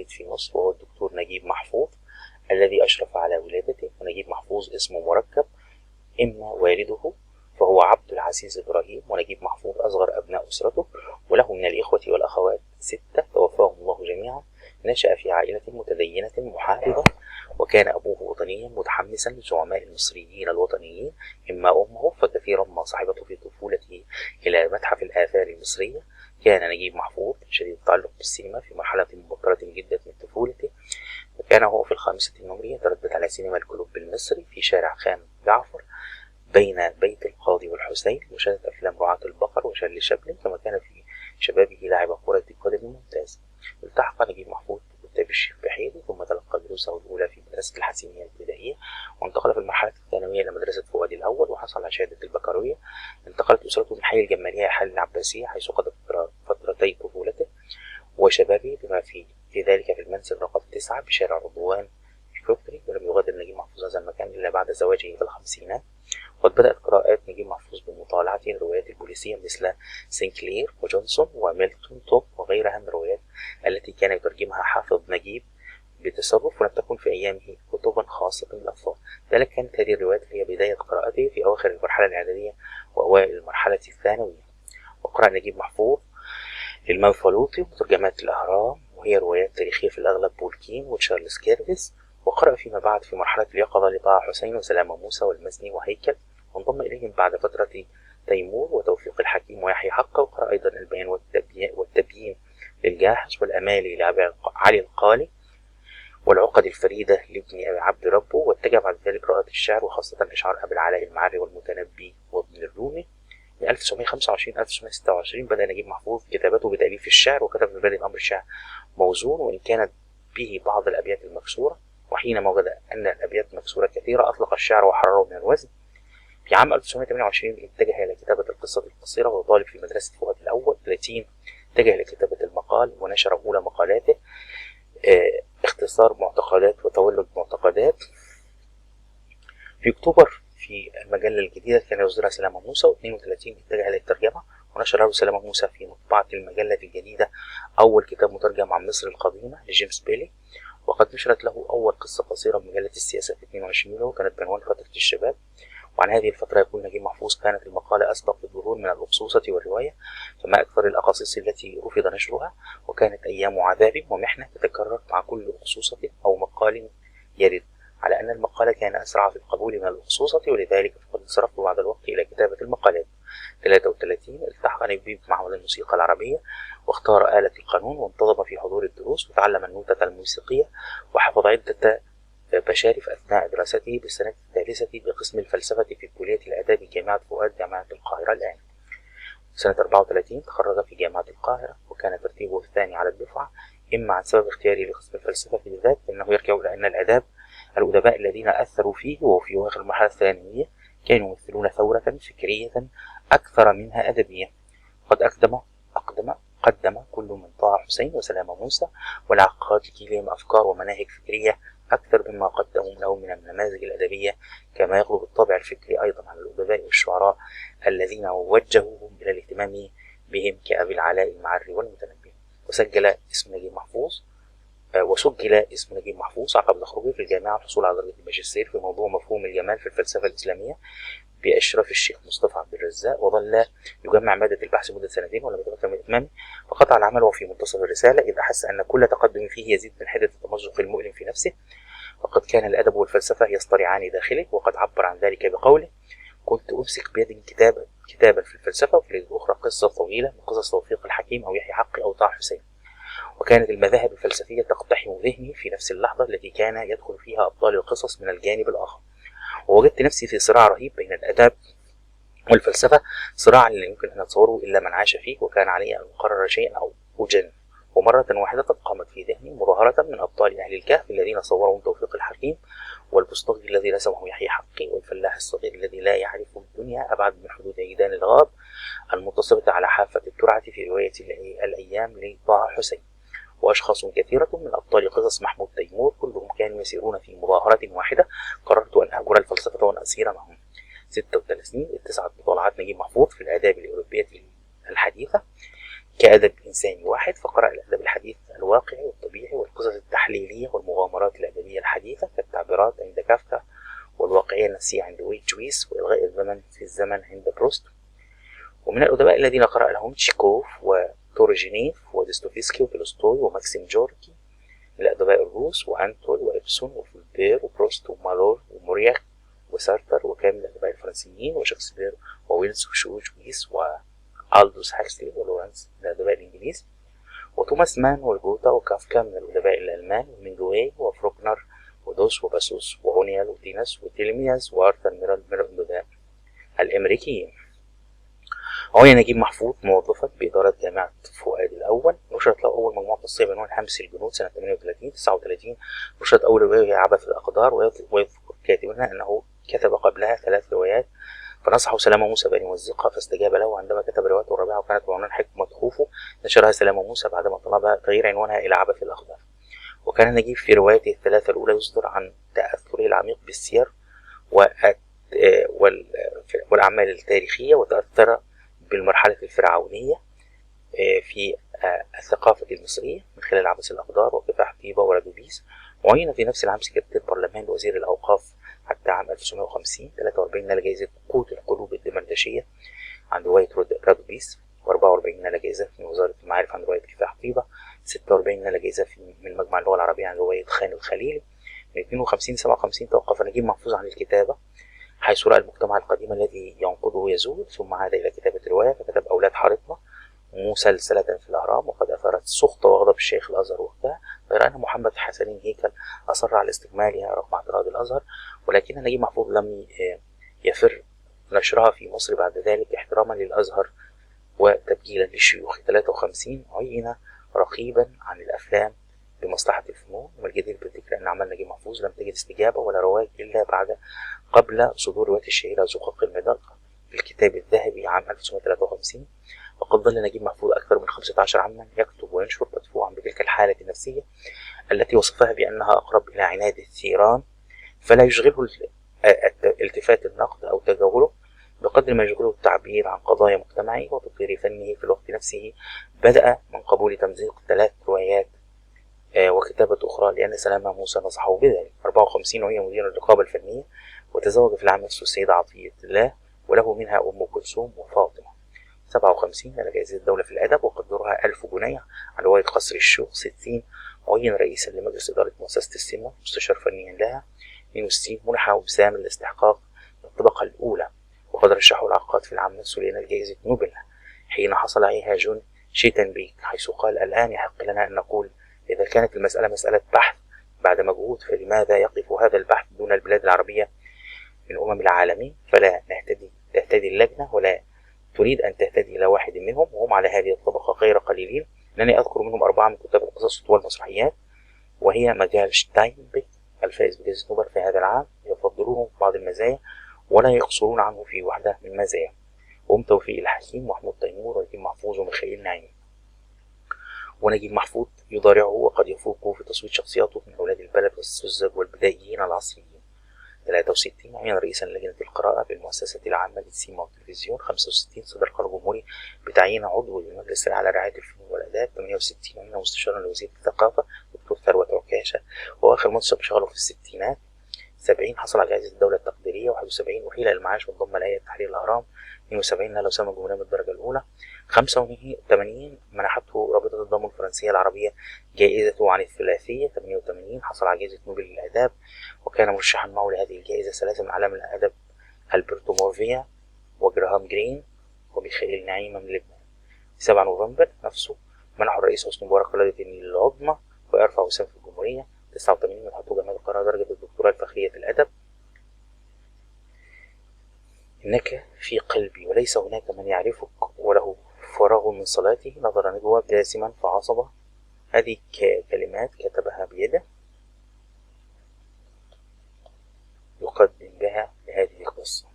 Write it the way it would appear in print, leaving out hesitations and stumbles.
الجديد في مصر، وهو الدكتور نجيب محفوظ الذي أشرف على ولادته. ونجيب محفوظ اسمه مركب، إما والده فهو عبد العزيز إبراهيم، ونجيب محفوظ أصغر أبناء أسرته، وله من الإخوة والأخوات 6 توفاهم الله جميعا. نشأ في عائلة متدينة محافظة، وكان أبوه وطنيا متحمسا لزعماء المصريين الوطنيين، إما أمه فكثيرا ما صاحبته في طفولته إلى متحف الآثار المصرية. كان نجيب محفوظ شديد التعلق بالسينما في مرحلة مبكرة جدا من طفولته، وكان هو في الخامسة من عمره يتردد على سينما الكلوب المصري في شارع خان جعفر بين بيت القاضي والحسين، وشاهد أفلام رعاة البقر وشارلي شابلن، كما كان في شبابه لاعب كرة قدم ممتاز. التحق نجيب محفوظ بكتاب الشيخ بحيري، ثم تلقى دروسه الأولى في مدرسة الحسينية الابتدائية، وانتقل في المرحلة الثانوية إلى مدرسة فؤاد الأول وحصل على شهادة البكالوريا. انتقلت أسرته من حي الجمالية إلى حي العباسية، حيث قضى فترتي طفولته وشبابه، بما في ذلك في المنزل رقم 9 بشارع رضوان الكفري. ولم يغادر نجيب محفوظ هذا المكان إلا بعد زواجه في الخمسينات. وقد بدأت قراءات نجيب محفوظ بمطالعة الروايات البوليسية مثل سينكلير وجونسون وميلتون توب وغيرها من الروايات التي كان يترجمها حافظ نجيب بتصرف، ولم تكن في أيامه كتبا خاصة بالأطفال. ذلك كانت هذه الروايات هي بداية قراءته في أواخر المرحلة الإعدادية وأوائل المرحلة الثانوية. وقرأ نجيب محفوظ للمنفلوطي وترجمات الأهرام، وهي روايات تاريخية في الأغلب بولكين وتشارلز كيرفيس. وقرأ فيما بعد في مرحلة اليقظة لطه حسين وسلامة موسى والمزني وهيكل، وانضم إليهم بعد فترة تيمور وتوفيق الحكيم ويحيى حقه. وقرأ أيضا البيان والتبيين للجاحظ والأمالي لعلي القالي والعقد الفريدة لابن عبد ربه، واتجه بعد ذلك قراءة الشعر وخاصة أشعار أبي العلاء المعري والمتنبي وابن الرومي. من 1925 1926 بدأ نجيب محفوظ كتابته بتأليف الشعر، وكتب في بدء الأمر الشعر موزون وإن كانت به بعض الأبيات المكسورة، وحينما وجد أن الأبيات مكسورة كثيرة أطلق الشعر وحرره من الوزن. في عام 1928 اتجه إلى كتابة القصة القصيرة، وهو طالب في مدرسة فؤاد الأول. 30 اتجه إلى كتابة المقال ونشر أولى مقالاته اختصار معتقدات وتولد معتقدات. في أكتوبر في المجلة الجديدة كان يصدرها سلامة موسى، و32 اتجه إلى الترجمة ونشر له سلامة موسى في مطبعة المجلة الجديدة أول كتاب مترجم عن مصر القديمة لجيمس بيلي. وقد نشرت له أول قصة قصيرة من مجلة السياسة في 22 يوليو، كانت بعنوان فترة الشباب. وعن هذه الفترة يقول نجيب محفوظ: كانت المقالة أسبق بالظهور من الأقصوصة والرواية، فما أكثر الأقاصيص التي رفض نشرها، وكانت أيام عذاب ومحنة تتكرر مع كل أقصوصة أو مقال يرد، على أن المقالة كان أسرع في القبول من الأقصوصة، ولذلك فقد انصرفت بعد الوقت إلى كتابة المقالات. 33 التحق نجيب بمعهد الموسيقى العربية، واختار آلة القانون، وانتظم في حضور الدروس، وتعلم النوتة الموسيقية، وحفظ عدة بشارف أثناء دراسته بالسنة الثالثة بقسم الفلسفة في كلية الآداب جامعة فؤاد جامعة القاهرة الآن. سنة 34 تخرج في جامعة القاهرة، وكان ترتيبه الثاني على الدفعة، إما عن سبب اختياره لقسم الفلسفة بالذات، فإنه يرجع إلى أن الأدباء الذين أثروا فيه وفي أواخر المرحلة الثانوية كانوا يمثلون ثورة فكرية أكثر منها أدبية. قد قدم كل من طه حسين وسلامة موسى والعقاد لهم أفكار ومناهج فكرية أكثر مما قدموا له من النماذج الأدبية، كما يغلب الطابع الفكري أيضا على الأدباء والشعراء الذين وجهوهم إلى الاهتمام بهم كأبي العلاء المعري والمتنبي. وسجل اسم نجيب محفوظ عقب تخرجه في الجامعة الحصول على درجة الماجستير في موضوع مفهوم الجمال في الفلسفة الإسلامية بإشراف الشيخ مصطفى عبد الرزاق، وظل يجمع مادة البحث مدة 2 ولم يتمكن من إتمامه، فقطع العمل وفي منتصف الرسالة إذ أحس أن كل تقدم فيه يزيد من حدة التمزق المؤلم في نفسه، وقد كان الأدب والفلسفة يصطرعان داخله. وقد عبر عن ذلك بقوله: كنت أمسك بيد كتابا في الفلسفة، وفي اليد الأخرى قصة طويلة من قصص توفيق الحكيم أو يحيى حقي أو طه حسين. وكانت المذاهب الفلسفية تقتحم ذهني في نفس اللحظة التي كان يدخل فيها أبطال القصص من الجانب الآخر، ووجدت نفسي في صراع رهيب بين الآداب والفلسفة، صراع لا يمكن أن أتصوره إلا من عاش فيه، وكان علي أن أقرر شيئا أو أجن. ومرة واحدة قامت في ذهني مظاهرة من أبطال أهل الكهف الذين صورهم توفيق الحكيم، والبسطجي الذي رسمه يحيى حقي، والفلاح الصغير الذي لا يعرف الدنيا أبعد من حدود عيدان الغاب المتصبة على حافة الترعة في رواية الأيام لطه حسين. وأشخاص كثيرة من أبطال قصص محمود تيمور كلهم كانوا يسيرون في مظاهرة واحدة. قررت أن أهجر الفلسفة وأن أسير معهم. 36 اتسعت مطالعات نجيب محفوظ في الآداب الأوروبية الحديثة كأدب إنساني واحد، فقرأ الأدب الحديث الواقعي والطبيعي والقصص التحليلية والمغامرات الأدبية الحديثة كالتعبيرات عند كافكا، والواقعية النفسية عند جويس، وإلغاء الزمن في الزمن عند بروست. ومن الأدباء الذين قرأ لهم تشيكوف وتورجينيف وديستوفسكي وتولستوي وماكسيم جوركي، من الأدباء الروس وأنتول وإبسون وفولبير وبروست ومالور ومورياخ وسارتر، وكان من الأدباء الفرنسيين وشكسبير وويلز وجويس وألدوس هاكسلي ولورنس من الأدباء الإنجليز، وتوماس مان وجوتا وكافكا من الأدباء الألمان، ومينجوي وفروكنر ودوس وباسوس وهونيال وديناس وتيلمياز وآرثر ميرال من الأدباء الأمريكيين. عين نجيب محفوظ موظفا بإدارة جامعة فؤاد الأول. نشرت له أول مجموعة قصية بعنوان حمس الجنود سنة 38. نشرت أول رواية وهي عبث الأقدار، ويذكر كاتبنا أنه كتب قبلها 3 روايات، فنصحه سلامة موسى بأن يمزقها فاستجاب له عندما كتب روايته الرابعة وكانت بعنوان حكمة خوفه. نشرها سلامة موسى بعدما طلب تغيير عنوانها إلى عبث الأقدار. وكان نجيب في روايته ال3 الأولى يصدر عن تأثره العميق بالسير والأعمال التاريخية، وتأثر بالمرحلة الفرعونية في الثقافة المصرية من خلال عبث الأقدار وكفاح طيبة وردوبيس. وعين في نفس العام سكرتير برلمان لوزير الأوقاف حتى عام 1950. 43 نال جائزة قوت القلوب الدمردشية عن رواية رادوبيس، و44 نال جائزة من وزارة المعارف عن رواية كفاح طيبة، 46 نال جائزة من مجمع اللغة العربية عن رواية خان الخليلي. من 52 ل 57 توقف نجيب محفوظ عن الكتابة، حيث رأى المجتمع القديم الذي ينقضه يزول، ثم عاد إلى كتابة الرواية فكتب أولاد حارتنا مسلسلة في الأهرام، وقد أثارت سخط وغضب الشيخ الأزهر وقتها، غير أن محمد حسنين هيكل أصر على استكمالها رغم اعتراض الأزهر. ولكن نجيب محفوظ لم يفر نشرها في مصر بعد ذلك احتراما للأزهر وتبجيلا للشيوخ. 53 عين رقيبا عن الأفلام بمصلحة الفنون. والجدير بالذكر أن أعمال نجيب محفوظ لم تجد استجابة ولا رواج إلا قبل صدور رواية الشهيرة زقاق المدق في الكتاب الذهبي عام 1953. وقد ظل نجيب محفوظ أكثر من 15 عاما يكتب وينشر مدفوعا بتلك الحالة النفسية التي وصفها بأنها أقرب إلى عناد الثيران، فلا يشغله التفات النقد أو تجاهله بقدر ما يشغله التعبير عن قضايا مجتمعي وتطوير فنه. في الوقت نفسه بدأ من قبول تمزيق 3 روايات وكتابة أخرى لأن سلامة موسى نصحه بذلك. 54 وهي مدير الرقابة الفنية، وتزوج في العام نفسه السيدة عطية الله وله منها أم كلثوم وفاطمة. 57 على جائزة الدولة في الأدب وقدرها 1000 جنيه عن رواية قصر الشوق. 60 عين رئيسا لمجلس إدارة مؤسسة السينما مستشار فنيا لها. 62 منح وسام الاستحقاق الطبقة الأولى، وقد رشحه العقاد في العام نفسه لينال جائزة نوبل حين حصل عليها جون شيتنبيك، حيث قال: الآن يحق لنا أن نقول إذا كانت المسألة مسألة بحث بعد مجهود، فلماذا يقف هذا البحث دون البلاد العربية من العالمين؟ فلا تهتدي اللجنة ولا تريد أن تهتدي إلى واحد منهم، وهم على هذه الطبقة غير قليلين. أنني أذكر منهم 4 من كتاب القصص والمسرحيات، وهي مجال شتاينبيك الفائز بجائزة نوبل في هذا العام، يفضلونه بعض المزايا ولا يقصرون عنه في واحدة من مزايا، وهم توفيق الحكيم ومحمود تيمور ونجيب محفوظ وميخائيل نعيم. ونجيب محفوظ يضارعه وقد يفوقه في تصويت شخصياته من أولاد البلد والسذج والبدائيين العصريين. 63 عين رئيسا لجنة القراءة بالمؤسسة العامة للسينما والتلفزيون. 65 صدر قرار جمهوري بتعيين عضو للمجلس على رعاية الفنون والآداب. 68 عين مستشارا لوزير الثقافة دكتور ثروت عكاشة، وآخر منصب شغله في الستينات. 70 حصل على جائزة الدولة التقديرية. 71 أحيل المعاش وانضم لهيئة تحرير الأهرام. 72 نال وسام الجمهورية من الدرجة الأولى. 85 منحته رابطة الضم الفرنسية العربية جائزته عن الثلاثية. 88 حصل على جائزة نوبل للآداب، وكان مرشحا معه لهذه الجائزة 3 من أعلام الأدب: ألبرتو مورفيا وجراهام جرين وميخائيل نعيم من لبنان. 7 نوفمبر نفسه منحه الرئيس حسني مبارك قلادة النيل العظمى ويرفع وسام في الجمهورية. 89 منحته جمعية القاهرة درجة الدكتوراه الفخرية في الأدب. إنك في قلبي وليس هناك من يعرفك وله فراغ من صلاتي، نظر نجوى جاسما فعصبه. هذه كلمات كتبها بيده يقدم بها لهذه القصة.